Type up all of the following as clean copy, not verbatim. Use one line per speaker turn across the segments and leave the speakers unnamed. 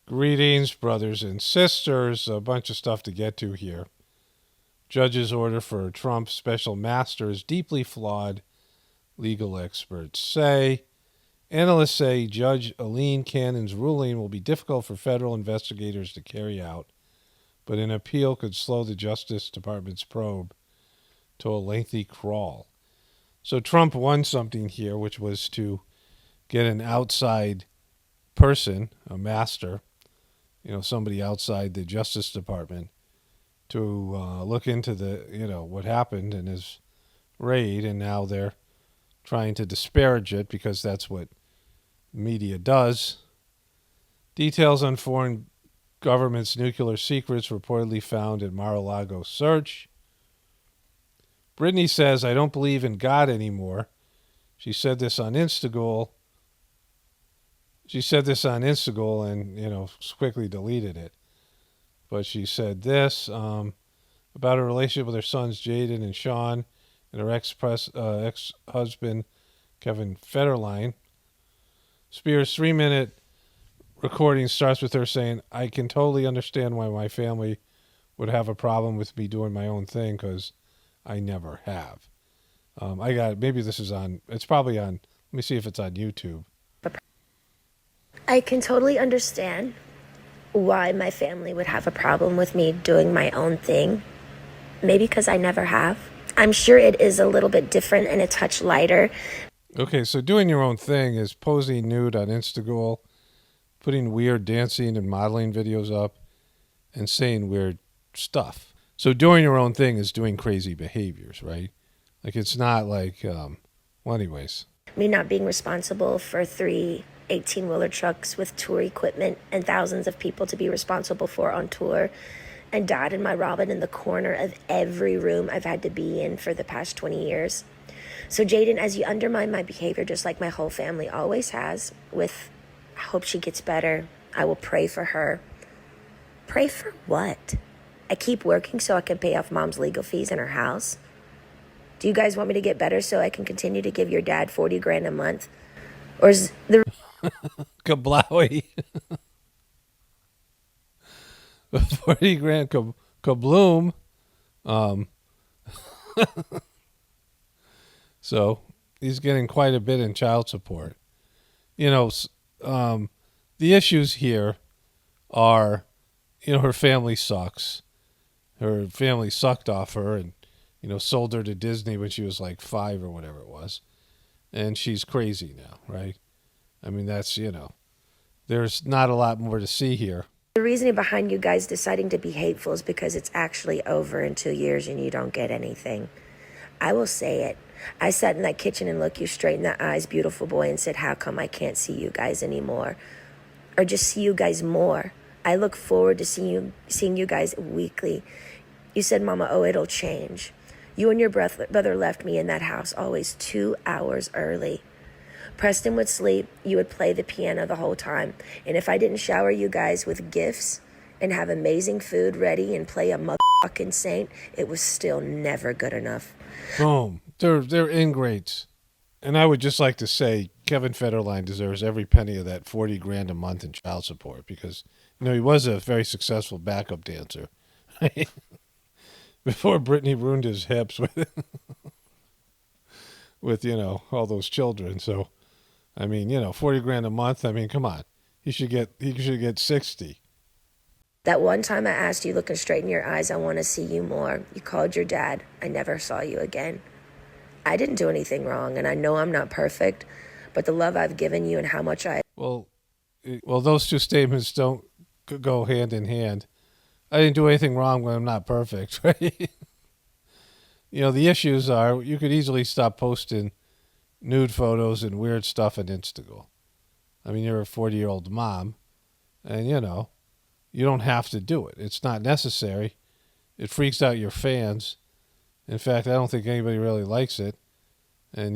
Greetings, brothers and sisters. A bunch of stuff to get to here. Judge's order for Trump's special master is deeply flawed, legal experts say. Analysts say Judge Aileen Cannon's ruling will be difficult for federal investigators to carry out, but an appeal could slow the Justice Department's probe to a lengthy crawl. So Trump won something here, which was to get an outside person, a master, somebody outside the Justice Department, to look into what happened in his raid, and now they're trying to disparage it because that's what media does. Details on foreign government's nuclear secrets reportedly found in Mar-a-Lago search. Britney says, "I don't believe in God anymore." She said this on Instagram. And, quickly deleted it. But she said this about her relationship with her sons, Jaden and Sean, and her ex-husband, Kevin Federline. Spears' 3-minute recording starts with her saying, "I can totally understand why my family would have a problem with me doing my own thing because I never have." Maybe this is on, it's probably on, let me see if it's on YouTube.
I can totally understand why my family would have a problem with me doing my own thing. Maybe because I never have. I'm sure it is a little bit different and a touch lighter.
Okay, so doing your own thing is posing nude on Instagram, putting weird dancing and modeling videos up, and saying weird stuff. So doing your own thing is doing crazy behaviors, right? Like, it's not like, anyways.
Me not being responsible for 3 18-wheeler trucks with tour equipment and thousands of people to be responsible for on tour, and Dad and my Robin in the corner of every room I've had to be in for the past 20 years. So Jaden, as you undermine my behavior, just like my whole family always has, with "I hope she gets better, I will pray for her." Pray for what? I keep working so I can pay off Mom's legal fees in her house? Do you guys want me to get better so I can continue to give your dad $40,000 a month? Or is the
Kablowy. 40 grand kabloom. So he's getting quite a bit in child support. The issues here are, her family sucks. Her family sucked off her and, sold her to Disney when she was like 5 or whatever it was. And she's crazy now, right? I mean, that's, there's not a lot more to see here.
The reasoning behind you guys deciding to be hateful is because it's actually over in 2 years and you don't get anything. I will say it. I sat in that kitchen and looked you straight in the eyes, beautiful boy, and said, "How come I can't see you guys anymore? Or just see you guys more? I look forward to seeing you guys weekly." You said, "Mama, oh, it'll change." You and your brother left me in that house always 2 hours early. Preston would sleep, you would play the piano the whole time. And if I didn't shower you guys with gifts and have amazing food ready and play a motherfucking saint, it was still never good enough.
Boom. They're ingrates. And I would just like to say Kevin Federline deserves every penny of that $40,000 a month in child support because, he was a very successful backup dancer. Before Britney ruined his hips with all those children. So, I mean, $40,000 a month. I mean, come on. He should get 60.
That one time I asked you, looking straight in your eyes, "I want to see you more." You called your dad. I never saw you again. I didn't do anything wrong, and I know I'm not perfect, but the love I've given you and how much
Well, those two statements don't go hand in hand. I didn't do anything wrong when I'm not perfect, right? The issues are you could easily stop posting nude photos and weird stuff on Instagram. I mean, you're a 40-year-old mom, and, you don't have to do it. It's not necessary. It freaks out your fans. In fact, I don't think anybody really likes it. And,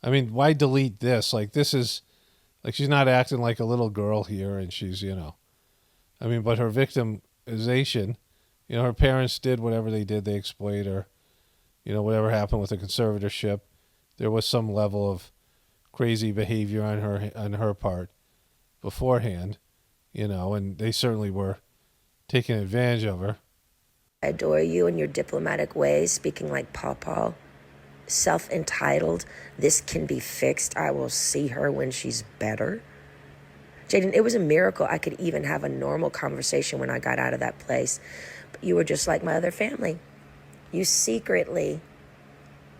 I mean, why delete this? Like, this is, like, she's not acting like a little girl here, and she's, I mean, but her victimization, her parents did whatever they did. They exploited her. Whatever happened with the conservatorship, there was some level of crazy behavior on her part beforehand. and they certainly were taking advantage of her.
I adore you and your diplomatic ways, speaking like Paw, self-entitled. This can be fixed. I will see her when she's better. Jaden, it was a miracle I could even have a normal conversation when I got out of that place. But you were just like my other family. You secretly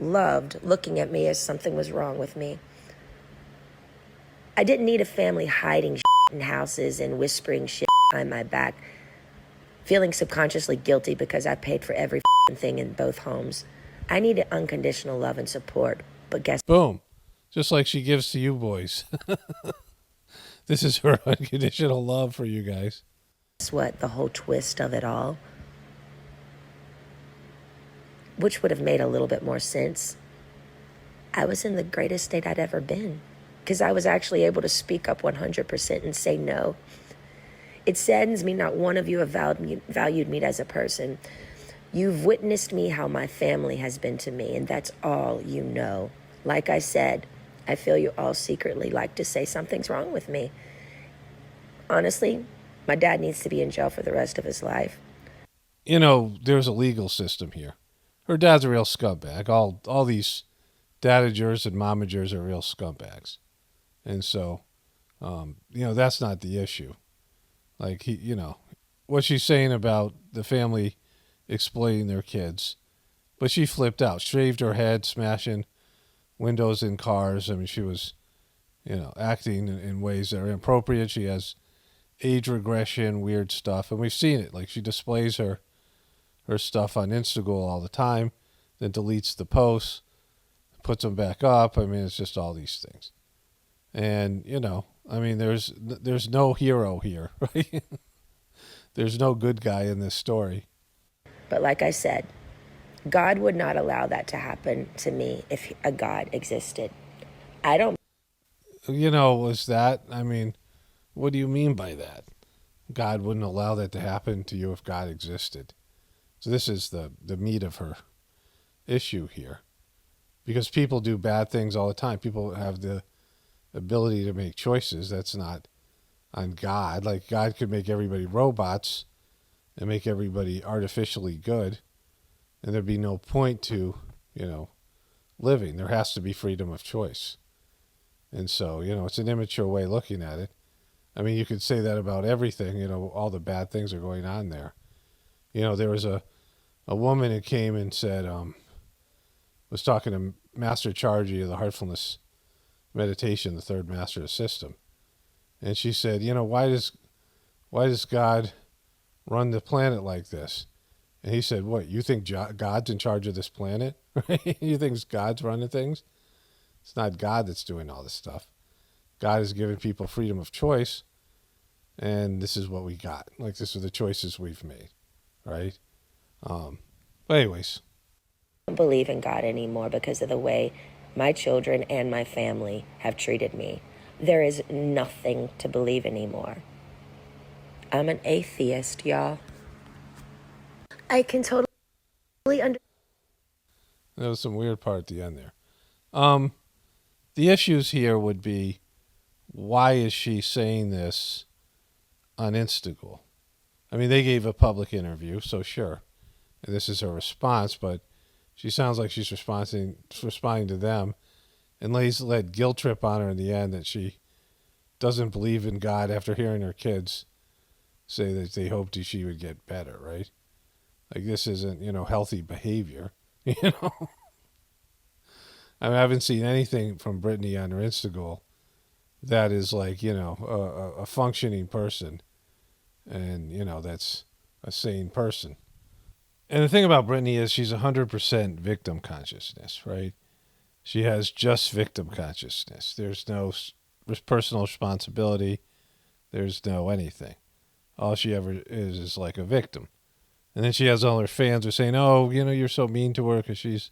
loved looking at me as something was wrong with me. I didn't need a family hiding shit in houses and whispering shit behind my back, feeling subconsciously guilty because I paid for every thing in both homes. I needed unconditional love and support, but guess...
Boom. Just like she gives to you boys. This is her unconditional love for you guys.
Guess what? The whole twist of it all, which would have made a little bit more sense. I was in the greatest state I'd ever been because I was actually able to speak up 100% and say no. It saddens me not one of you have valued me as a person. You've witnessed me how my family has been to me, and that's all you know. Like I said, I feel you all secretly like to say something's wrong with me. Honestly, my dad needs to be in jail for the rest of his life.
There's a legal system here. Her dad's a real scumbag. All these dadagers and momagers are real scumbags. And so, that's not the issue. Like, what she's saying about the family exploiting their kids. But she flipped out, shaved her head, smashing windows in cars. I mean, she was, acting in ways that are inappropriate. She has age regression, weird stuff. And we've seen it. Like, she displays her stuff on Instagram all the time, then deletes the posts, puts them back up. I mean, it's just all these things. And, there's no hero here, right? There's no good guy in this story.
But like I said, God would not allow that to happen to me if a God existed. I don't...
Was that? I mean, what do you mean by that? God wouldn't allow that to happen to you if God existed. So this is the meat of her issue here. Because people do bad things all the time. People have the ability to make choices. That's not on God. Like, God could make everybody robots and make everybody artificially good, and there'd be no point to, living. There has to be freedom of choice. And so, it's an immature way of looking at it. I mean, you could say that about everything, all the bad things are going on there. There was a woman who came and said, was talking to Master Chargy of the Heartfulness meditation, the third master of the system. And she said, why does God run the planet like this? And he said, what, you think God's in charge of this planet? You think God's running things? It's not God that's doing all this stuff. God has given people freedom of choice, and this is what we got. Like, this are the choices we've made, right? But anyways.
I don't believe in God anymore because of the way my children and my family have treated me. There is nothing to believe anymore. I'm an atheist, y'all. I can totally understand.
There was some weird part at the end there. The issues here would be, why is she saying this on Instagram? I mean, they gave a public interview, so sure. And this is her response, but she sounds like she's responding to them, and let guilt trip on her in the end that she doesn't believe in God after hearing her kids say that they hoped she would get better, right? Like, this isn't, healthy behavior, I haven't seen anything from Britney on her Instagram that is like, a functioning person, and, that's a sane person. And the thing about Britney is she's 100% victim consciousness, right? She has just victim consciousness. There's no personal responsibility. There's no anything. All she ever is like a victim. And then she has all her fans who are saying, oh, you're so mean to her because she's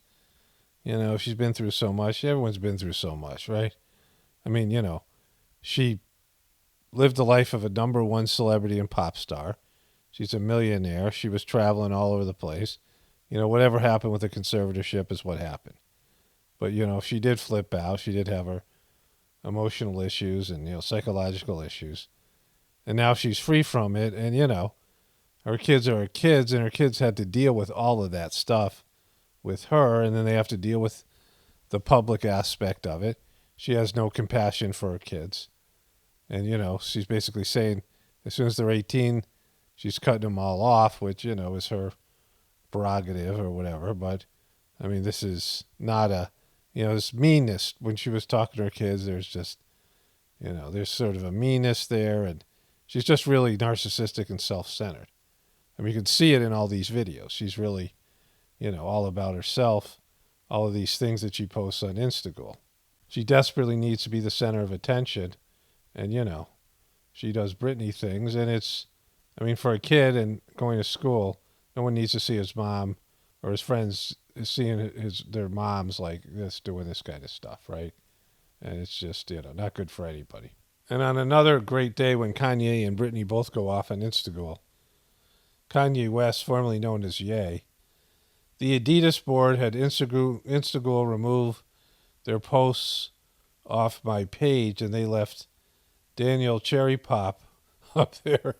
been through so much. Everyone's been through so much, right? I mean, she lived the life of a number one celebrity and pop star. She's a millionaire. She was traveling all over the place. Whatever happened with the conservatorship is what happened. But, she did flip out. She did have her emotional issues and, psychological issues. And now she's free from it. And, her kids are her kids, and her kids had to deal with all of that stuff with her. And then they have to deal with the public aspect of it. She has no compassion for her kids. And, she's basically saying as soon as they're 18, she's cutting them all off, which, is her prerogative or whatever. But, I mean, this is not this meanness. When she was talking to her kids, there's just, there's sort of a meanness there. And she's just really narcissistic and self-centered. I mean, you can see it in all these videos. She's really, all about herself, all of these things that she posts on Instagram. She desperately needs to be the center of attention. And, she does Britney things. And it's, for a kid and going to school, no one needs to see his mom or his friends seeing their moms like this, doing this kind of stuff, right? And it's just, not good for anybody. And on another great day when Kanye and Britney both go off on Instagram, Kanye West, formerly known as Ye, the Adidas board had Instagram remove their posts off my page, and they left Daniel Cherry Pop up there.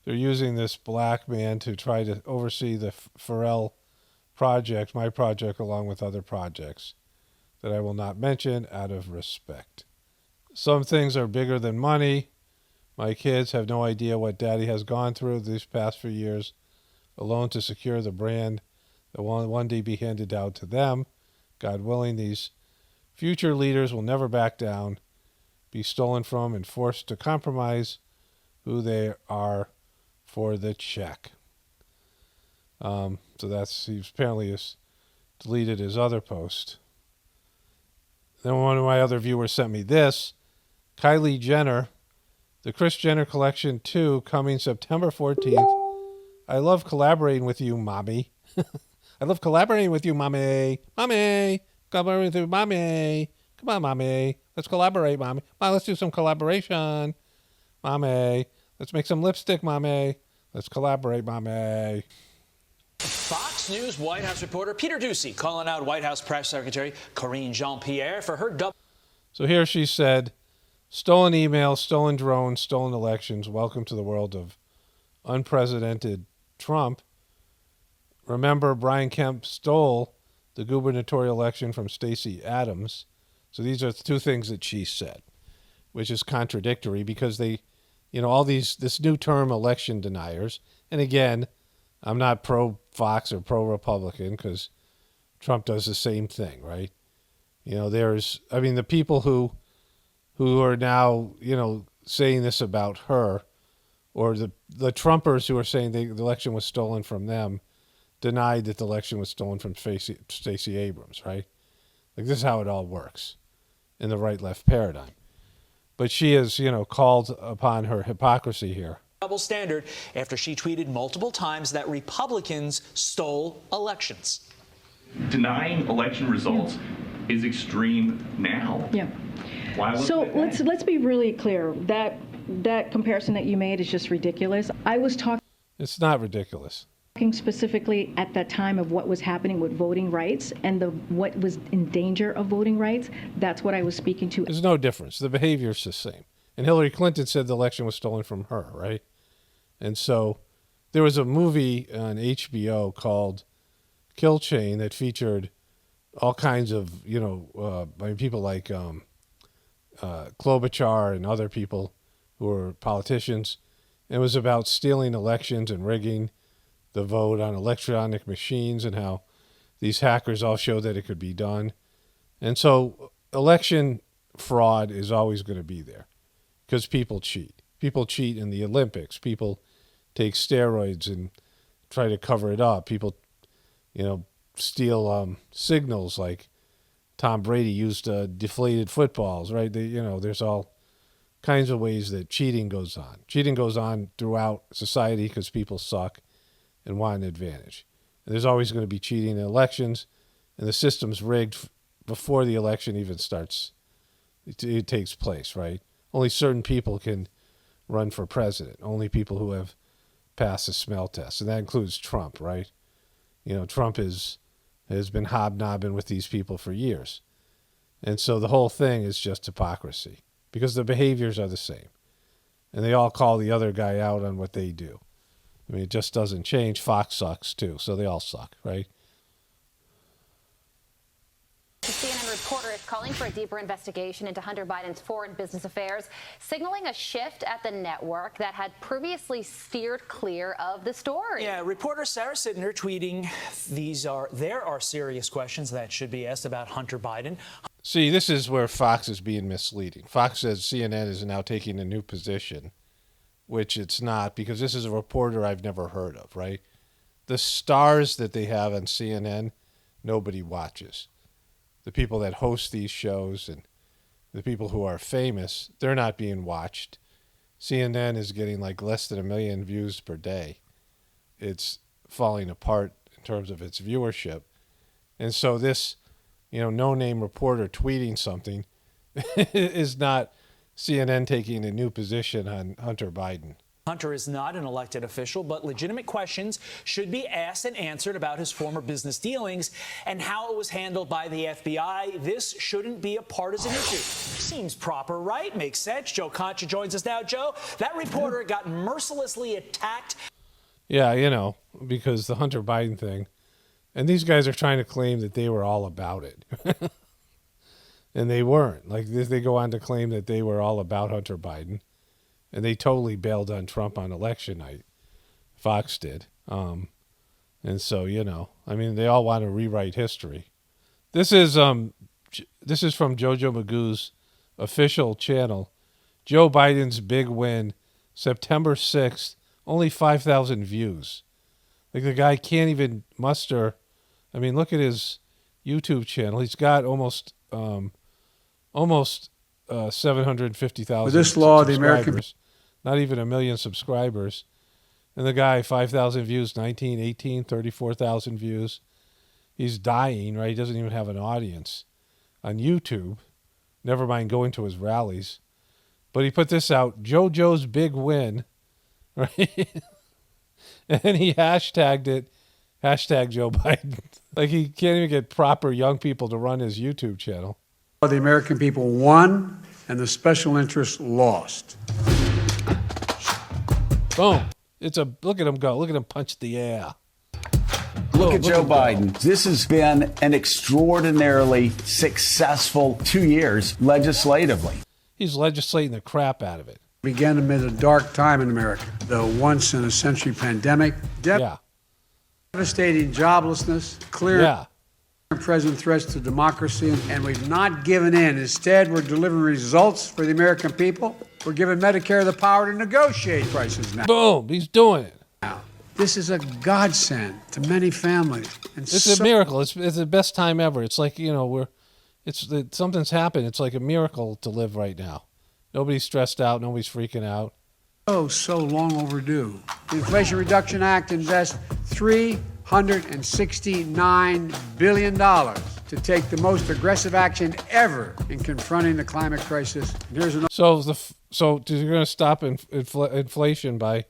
They're using this black man to try to oversee the Pharrell project, my project, along with other projects that I will not mention out of respect. Some things are bigger than money. My kids have no idea what daddy has gone through these past few years alone to secure the brand that will one day be handed down to them. God willing, these future leaders will never back down, be stolen from, and forced to compromise who they are for the check. So he apparently has deleted his other post. Then one of my other viewers sent me this. Kylie Jenner, the Kris Jenner Collection 2, coming September 14th. I love collaborating with you, mommy. I love collaborating with you, mommy. Mommy, collaborating with you, mommy. Come on, mommy. Let's collaborate, mommy. Come on, let's do some collaboration. Mommy, let's make some lipstick, mommy. Let's collaborate, mommy.
Fox News White House reporter Peter Doocy calling out White House Press Secretary Karine Jean-Pierre for her double.
So here she said, stolen emails, stolen drones, stolen elections. Welcome to the world of unprecedented Trump. Remember, Brian Kemp stole the gubernatorial election from Stacey Abrams. So these are two things that she said, which is contradictory because they, all this new term election deniers. And again, I'm not pro-Fox or pro-Republican because Trump does the same thing, right? The people who are now, saying this about her, or the Trumpers who are saying the election was stolen from them, denied that the election was stolen from Stacey Abrams, right? Like, this is how it all works in the right-left paradigm. But she has, called upon her hypocrisy here.
Double standard after she tweeted multiple times that Republicans stole elections.
Denying election results is extreme now.
Yeah.
Why
so let's be really clear. That comparison that you made is just ridiculous. I was talking.
It's not ridiculous.
Specifically at that time of what was happening with voting rights and what was in danger of voting rights. That's what I was speaking to.
There's no difference. The behavior is the same. And Hillary Clinton said the election was stolen from her, right? And so there was a movie on HBO called Kill Chain that featured all kinds of, people like Klobuchar and other people who were politicians. It was about stealing elections and rigging the vote on electronic machines and how these hackers all showed that it could be done. And so election fraud is always going to be there because people cheat. People cheat in the Olympics. People take steroids and try to cover it up. People, steal signals like Tom Brady used deflated footballs, right? There's all kinds of ways that cheating goes on. Cheating goes on throughout society because people suck and want an advantage. And there's always going to be cheating in elections, and the system's rigged before the election even starts. It takes place, right? Only certain people can run for president. Only people who have passed the smell test, and that includes Trump, right? Trump has been hobnobbing with these people for years. And so the whole thing is just hypocrisy because the behaviors are the same. And they all call the other guy out on what they do. I mean, it just doesn't change. Fox sucks, too. So they all suck, right?
The CNN reporter is calling for a deeper investigation into Hunter Biden's foreign business affairs, signaling a shift at the network that had previously steered clear of the story.
Yeah, reporter Sarah Sittner tweeting, there are serious questions that should be asked about Hunter Biden.
See, this is where Fox is being misleading. Fox says CNN is now taking a new position, which it's not, because this is a reporter I've never heard of, right? The stars that they have on CNN, nobody watches. The people that host these shows and the people who are famous, they're not being watched. CNN is getting like less than 1 million views per day. It's falling apart in terms of its viewership. And so this, no-name reporter tweeting something is not CNN taking a new position on Hunter Biden.
Hunter is not an elected official, but legitimate questions should be asked and answered about his former business dealings and how it was handled by the FBI. This shouldn't be a partisan issue. Seems proper, right? Makes sense. Joe Concha joins us now. Joe, that reporter got mercilessly attacked.
Yeah, because the Hunter Biden thing. And these guys are trying to claim that they were all about it. And they weren't. Like, they go on to claim that they were all about Hunter Biden. And they totally bailed on Trump on election night. Fox did. And so, they all want to rewrite history. This is from Jojo Magoo's official channel. Joe Biden's big win, September 6th, only 5,000 views. Like, the guy can't even muster. I mean, look at his YouTube channel. He's got almost 750,000
With this law, the
subscribers.
American...
Not even 1 million subscribers. And the guy, 5,000 views, 19, 18, 34,000 views. He's dying, right? He doesn't even have an audience on YouTube. Never mind going to his rallies. But he put this out, JoJo's big win, right? And he hashtagged it, #Joe Biden. Like, he can't even get proper young people to run his YouTube channel.
The American people won and the special interests lost.
Boom. Look at him go. Look at him punch the air.
Look at Joe Biden. This has been an extraordinarily successful 2 years legislatively.
He's legislating the crap out of it.
Began amid a dark time in America, the once-in-a-century pandemic, devastating joblessness, clear and present threats to democracy, and we've not given in. Instead, we're delivering results for the American people. We're giving Medicare the power to negotiate prices now.
Boom, he's doing it.
This is a godsend to many families. And
it's a miracle. It's the best time ever. It's like, something's happened. It's like a miracle to live right now. Nobody's stressed out. Nobody's freaking out.
So long overdue. The Inflation Reduction Act invests $369 billion to take the most aggressive action ever in confronting the climate crisis. Here's another.
So you're going to stop inflation by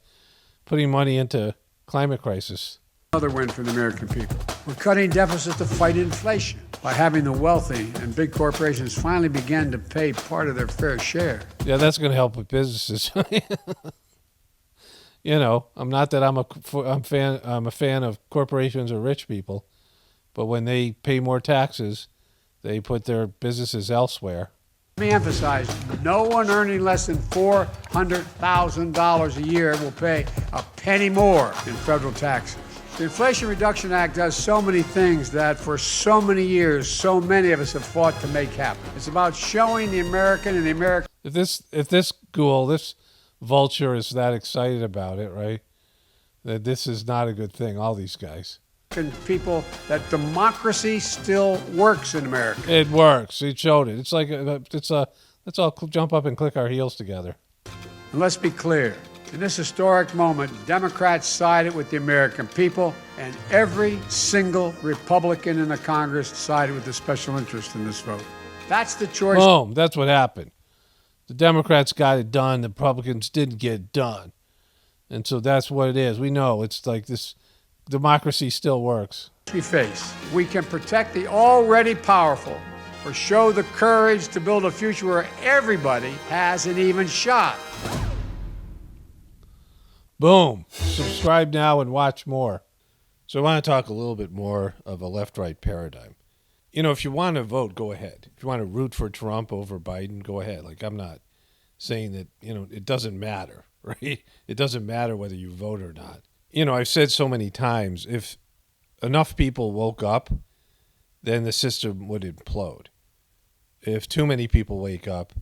putting money into climate crisis.
Another win for the American people. We're cutting deficits to fight inflation by having the wealthy and big corporations finally begin to pay part of their fair share.
Yeah, that's going to help with businesses. I'm not that I'm a fan of corporations or rich people, but when they pay more taxes, they put their businesses elsewhere.
Let me emphasize, no one earning less than $400,000 a year will pay a penny more in federal taxes. The Inflation Reduction Act does so many things that for so many years, so many of us have fought to make happen. It's about showing the American and the American.
If this ghoul, this vulture is that excited about it, right? That this is not a good thing, all these guys.
People, that democracy still works in America.
It works. It showed it. It's like, let's all jump up and click our heels together.
And let's be clear. In this historic moment, Democrats sided with the American people, and every single Republican in the Congress sided with the special interest in this vote. That's the choice.
Boom. That's what happened. The Democrats got it done. The Republicans didn't get it done. And so that's what it is. We know it's like this democracy still works.
We face. We can protect the already powerful or show the courage to build a future where everybody has an even shot.
Boom. Subscribe now and watch more. So I want to talk a little bit more of a left-right paradigm. You know, if you want to vote, go ahead. If you want to root for Trump over Biden, go ahead. Like, I'm not saying that, you know, it doesn't matter, right? It doesn't matter whether you vote or not. You know, I've said so many times, if enough people woke up, then the system would implode. If too many people wake up,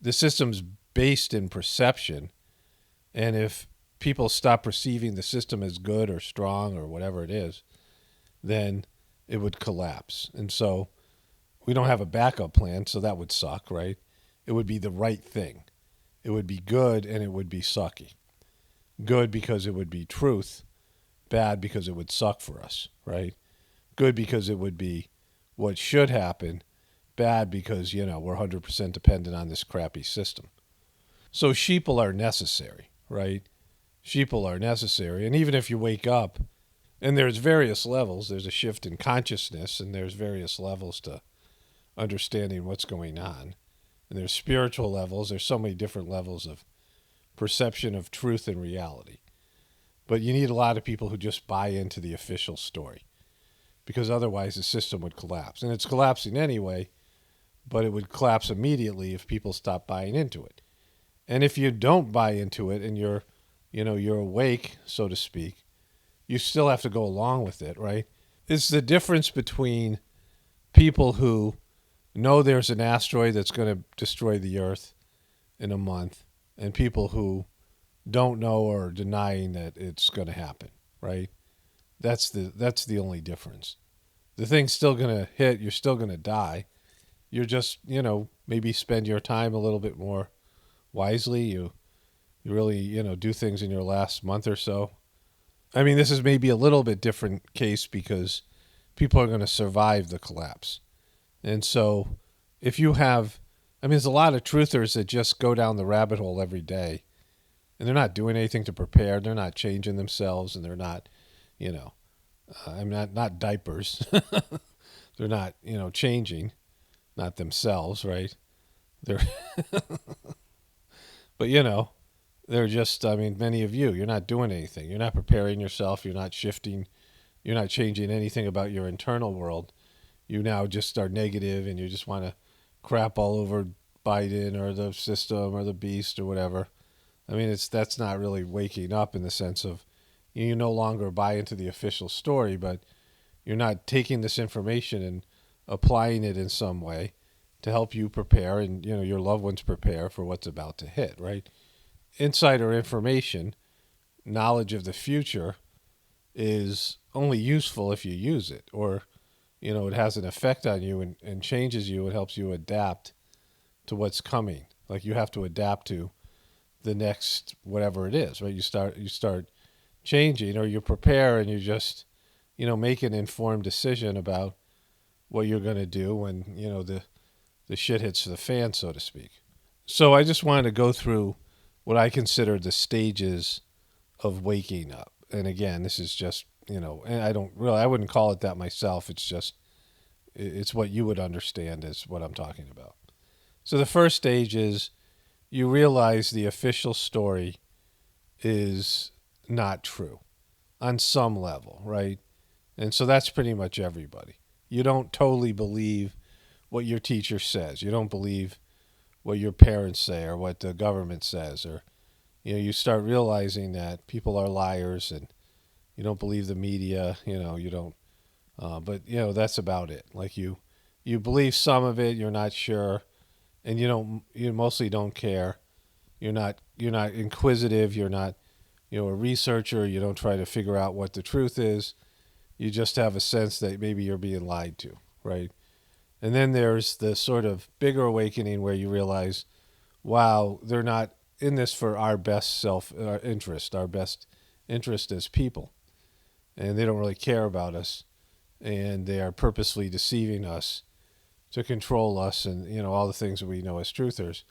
the system's based in perception, and if people stop perceiving the system as good or strong or whatever it is, then it would collapse. And so we don't have a backup plan, so that would suck, right? It would be the right thing. It would be good, and it would be sucky. Good because it would be truth. Bad because it would suck for us, right? Good because it would be what should happen. Bad because, you know, we're 100% dependent on this crappy system. So sheeple are necessary, right? Sheeple are necessary. And even if you wake up, and there's various levels, there's a shift in consciousness, and there's various levels to understanding what's going on. And there's spiritual levels. There's so many different levels of perception of truth and reality. But you need a lot of people who just buy into the official story, because otherwise the system would collapse. And it's collapsing anyway, but it would collapse immediately if people stop buying into it. And if you don't buy into it and you're awake, so to speak, you still have to go along with it, right? It's the difference between people who know there's an asteroid that's going to destroy the Earth in a month and people who don't know or are denying that it's going to happen, right? That's the only difference. The thing's still going to hit. You're still going to die. You're just, maybe spend your time a little bit more wisely. You really, do things in your last month or so. I mean, this is maybe a little bit different case because people are going to survive the collapse. And so if you have, there's a lot of truthers that just go down the rabbit hole every day and they're not doing anything to prepare. They're not changing themselves and they're not, not diapers. They're not, changing, not themselves, right? They're, but they're just, many of you're not doing anything. You're not preparing yourself. You're not shifting. You're not changing anything about your internal world. You now just are negative and you just want to crap all over Biden or the system or the beast or whatever. That's not really waking up in the sense of you no longer buy into the official story, but you're not taking this information and applying it in some way to help you prepare and, your loved ones prepare for what's about to hit, right? Insider information, knowledge of the future is only useful if you use it or, it has an effect on you and changes you. It helps you adapt to what's coming. Like you have to adapt to the next whatever it is, right? You start changing or you prepare and you just, make an informed decision about what you're going to do when, the shit hits the fan, so to speak. So I just wanted to go through what I consider the stages of waking up. And again, this is just, and I wouldn't call it that myself. It's what you would understand is what I'm talking about. So the first stage is you realize the official story is not true on some level, right? And so that's pretty much everybody. You don't totally believe what your teacher says. You don't believe what your parents say or what the government says, or, you start realizing that people are liars and you don't believe the media, you don't, but that's about it. Like you believe some of it, you're not sure, and you mostly don't care. You're not inquisitive. You're not, a researcher. You don't try to figure out what the truth is. You just have a sense that maybe you're being lied to, right? And then there's the sort of bigger awakening where you realize, wow, they're not in this for our best self-interest, our best interest as people. And they don't really care about us. And they are purposely deceiving us to control us and, all the things that we know as truthers.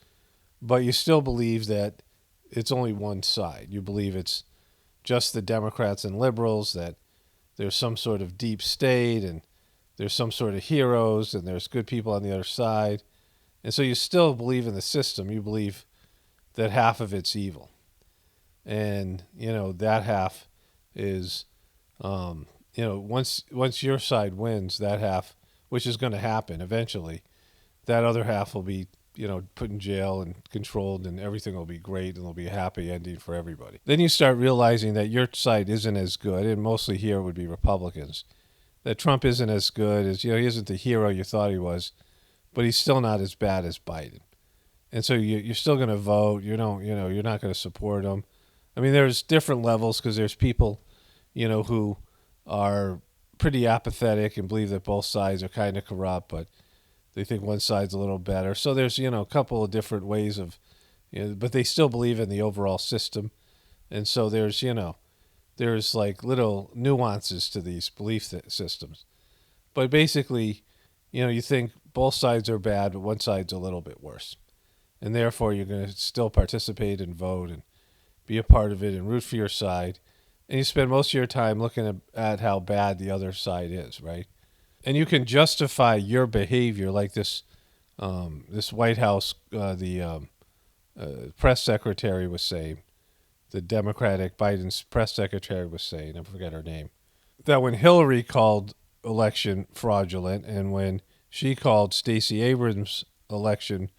But you still believe that it's only one side. You believe it's just the Democrats and liberals, that there's some sort of deep state and there's some sort of heroes and there's good people on the other side. And so you still believe in the system. You believe that half of it's evil. And, that half is, once your side wins, that half, which is going to happen eventually, that other half will be, put in jail and controlled, and everything will be great, and there'll be a happy ending for everybody. Then you start realizing that your side isn't as good, and mostly here would be Republicans, that Trump isn't as good as, he isn't the hero you thought he was, but he's still not as bad as Biden. And so you're still going to vote. You're not going to support him. I mean, there's different levels, because there's people, who are pretty apathetic and believe that both sides are kind of corrupt, but they think one side's a little better. So there's, a couple of different ways of, but they still believe in the overall system. And so there's, there's like little nuances to these belief systems. But basically, you think both sides are bad, but one side's a little bit worse. And therefore, you're going to still participate and vote and be a part of it and root for your side. And you spend most of your time looking at how bad the other side is, right? And you can justify your behavior, like this White House, the press secretary was saying, the Democratic Biden's press secretary was saying, I forget her name, that when Hillary called election fraudulent and when she called Stacey Abrams' election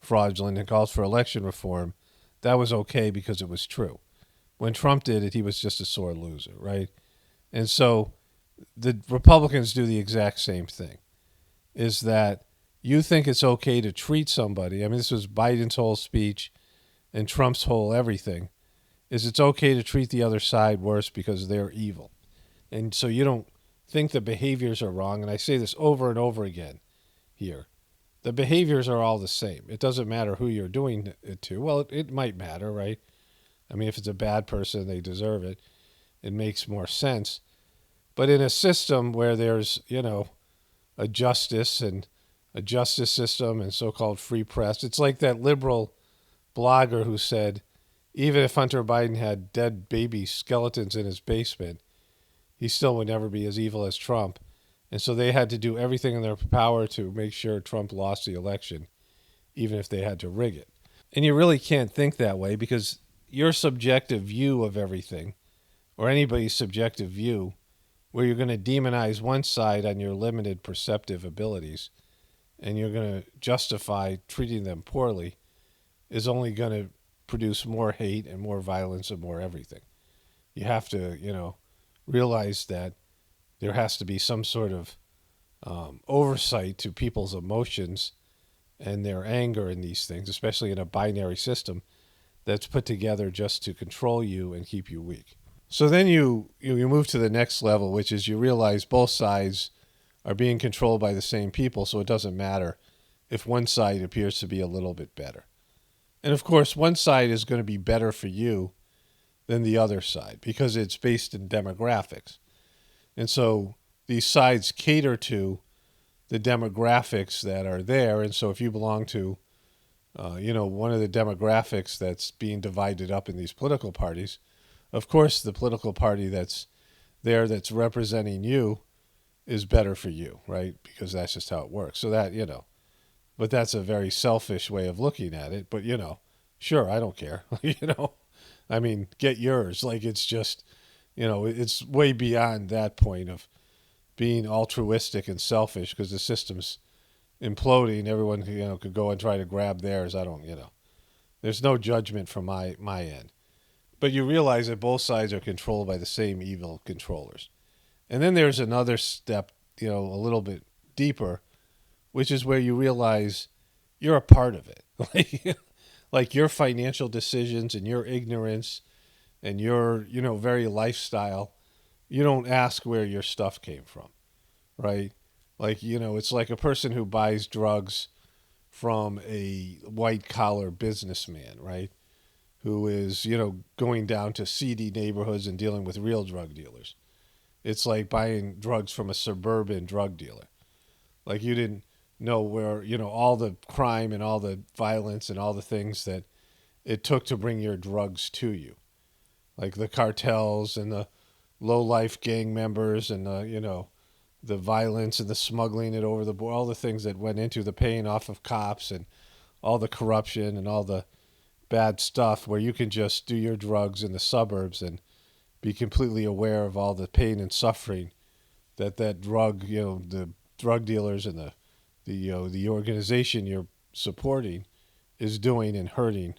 fraudulent and calls for election reform, that was okay because it was true. When Trump did it, he was just a sore loser, right? And so the Republicans do the exact same thing, is that you think it's okay to treat somebody. I mean, this was Biden's whole speech and Trump's whole everything, is it's okay to treat the other side worse because they're evil. And so you don't think the behaviors are wrong. And I say this over and over again here. The behaviors are all the same. It doesn't matter who you're doing it to. Well, it might matter, right? I mean, if it's a bad person, they deserve it. It makes more sense. But in a system where there's, a justice system and so-called free press, it's like that liberal blogger who said, even if Hunter Biden had dead baby skeletons in his basement, he still would never be as evil as Trump. And so they had to do everything in their power to make sure Trump lost the election, even if they had to rig it. And you really can't think that way, because your subjective view of everything, or anybody's subjective view, where you're going to demonize one side on your limited perceptive abilities and you're going to justify treating them poorly, is only going to produce more hate and more violence and more everything. You have to, realize that there has to be some sort of oversight to people's emotions and their anger in these things, especially in a binary system that's put together just to control you and keep you weak. So then you move to the next level, which is you realize both sides are being controlled by the same people, so it doesn't matter if one side appears to be a little bit better. And of course, one side is going to be better for you than the other side because it's based in demographics. And so these sides cater to the demographics that are there. And so if you belong to, one of the demographics that's being divided up in these political parties, of course, the political party that's there that's representing you is better for you, right? Because that's just how it works. So that, but that's a very selfish way of looking at it. But, sure, I don't care. I mean, get yours. Like, it's just, it's way beyond that point of being altruistic and selfish because the system's imploding. Everyone, could go and try to grab theirs. I don't, there's no judgment from my end. But you realize that both sides are controlled by the same evil controllers. And then there's another step, a little bit deeper, which is where you realize you're a part of it. Like your financial decisions and your ignorance and your, very lifestyle, you don't ask where your stuff came from, right? Like, it's like a person who buys drugs from a white-collar businessman, right? Who is, going down to seedy neighborhoods and dealing with real drug dealers. It's like buying drugs from a suburban drug dealer. Like you didn't know where, all the crime and all the violence and all the things that it took to bring your drugs to you. Like the cartels and the low-life gang members and the violence and the smuggling it over the border, all the things that went into the paying off of cops and all the corruption and all the, bad stuff where you can just do your drugs in the suburbs and be completely aware of all the pain and suffering that drug, the drug dealers and the organization you're supporting is doing and hurting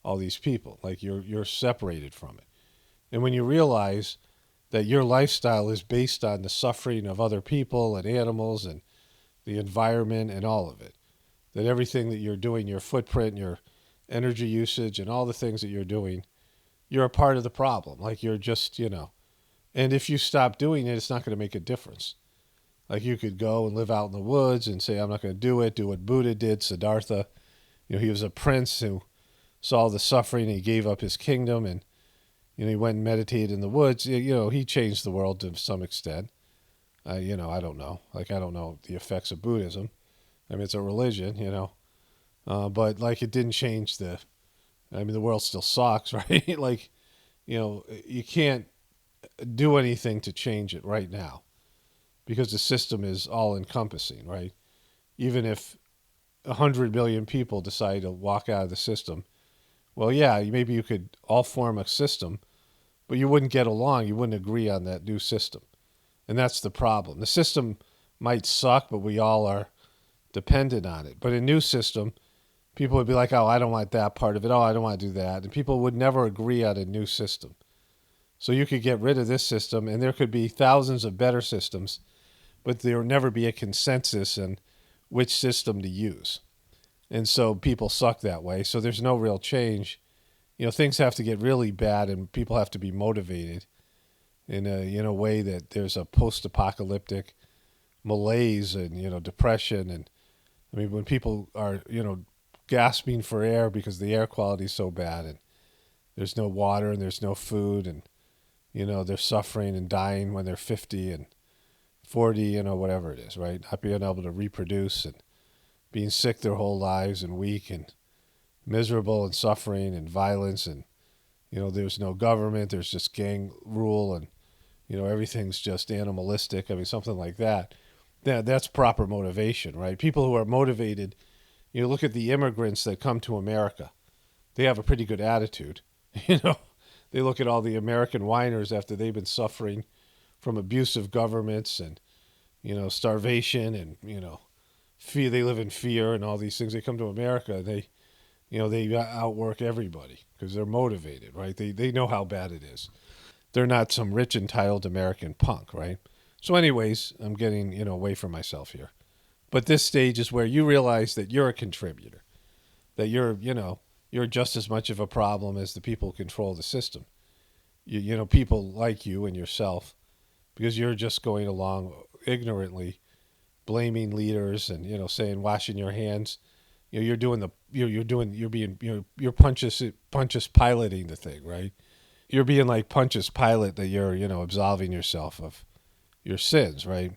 all these people. Like you're separated from it. And when you realize that your lifestyle is based on the suffering of other people and animals and the environment and all of it, that everything that you're doing, your footprint, your energy usage and all the things that you're doing, you're a part of the problem. Like you're just, and if you stop doing it, it's not going to make a difference. Like you could go and live out in the woods and say, I'm not going to do it. Do what Buddha did, Siddhartha. He was a prince who saw the suffering and he gave up his kingdom and, he went and meditated in the woods. He changed the world to some extent. I don't know. Like, I don't know the effects of Buddhism. I mean, it's a religion, but like it didn't change the world still sucks, right? Like, you can't do anything to change it right now because the system is all encompassing, right? Even if 100 million people decide to walk out of the system, well, yeah, maybe you could all form a system, but you wouldn't get along. You wouldn't agree on that new system. And that's the problem. The system might suck, but we all are dependent on it. But a new system, people would be like, oh, I don't want that part of it. Oh, I don't want to do that. And people would never agree on a new system. So you could get rid of this system, and there could be thousands of better systems, but there will never be a consensus on which system to use. And so people suck that way. So there's no real change. Things have to get really bad, and people have to be motivated in a way that there's a post-apocalyptic malaise and, depression. And I mean, when people are, gasping for air because the air quality is so bad and there's no water and there's no food and, they're suffering and dying when they're 50 and 40, whatever it is, right? Not being able to reproduce and being sick their whole lives and weak and miserable and suffering and violence and, there's no government, there's just gang rule and, everything's just animalistic. I mean, something like that. That's proper motivation, right? People who are motivated, look at the immigrants that come to America. They have a pretty good attitude, They look at all the American whiners after they've been suffering from abusive governments and, starvation and, fear. They live in fear and all these things. They come to America, they outwork everybody because they're motivated, right? They know how bad it is. They're not some rich, entitled American punk, right? So anyways, I'm getting, away from myself here. But this stage is where you realize that you're a contributor, that you're just as much of a problem as the people who control the system. People like you and yourself, because you're just going along ignorantly, blaming leaders and, saying, washing your hands. You're Pontius Pilating the thing, right? You're being like Pontius Pilate that you're, absolving yourself of your sins, right?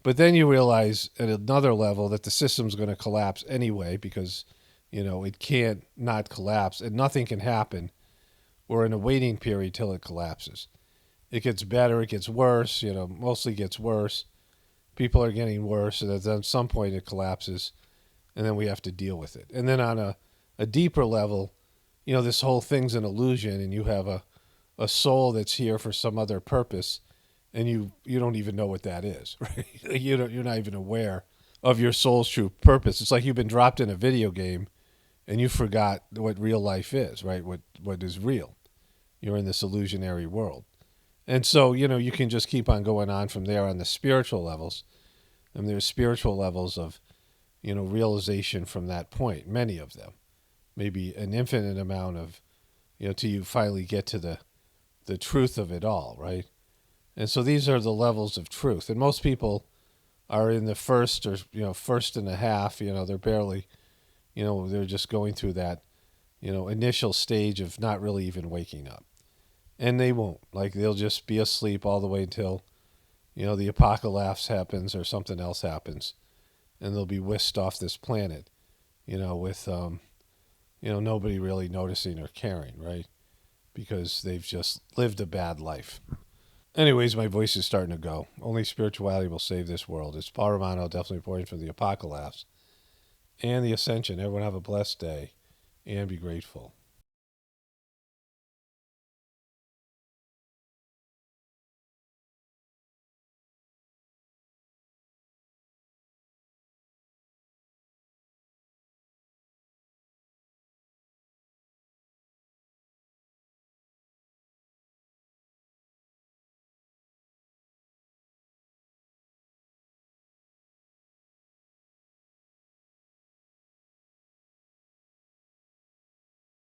But then you realize at another level that the system's going to collapse anyway because, it can't not collapse and nothing can happen. We're in a waiting period till it collapses. It gets better, it gets worse, mostly gets worse. People are getting worse, and at some point it collapses, and then we have to deal with it. And then on a deeper level, this whole thing's an illusion, and you have a soul that's here for some other purpose, and you don't even know what that is, right? You're not even aware of your soul's true purpose. It's like you've been dropped in a video game, and you forgot what real life is, right? What is real. You're in this illusionary world. And so, you can just keep on going on from there on the spiritual levels. And there's spiritual levels of, realization from that point, many of them. Maybe an infinite amount of, till you finally get to the truth of it all, right? And so these are the levels of truth. And most people are in the first or, first and a half, they're barely, they're just going through that, initial stage of not really even waking up. And they won't. Like, they'll just be asleep all the way until, the apocalypse happens or something else happens. And they'll be whisked off this planet, with, nobody really noticing or caring, right? Because they've just lived a bad life. Anyways, my voice is starting to go. Only spirituality will save this world. It's Paul Romano, definitely reporting from the apocalypse and the ascension. Everyone have a blessed day and be grateful.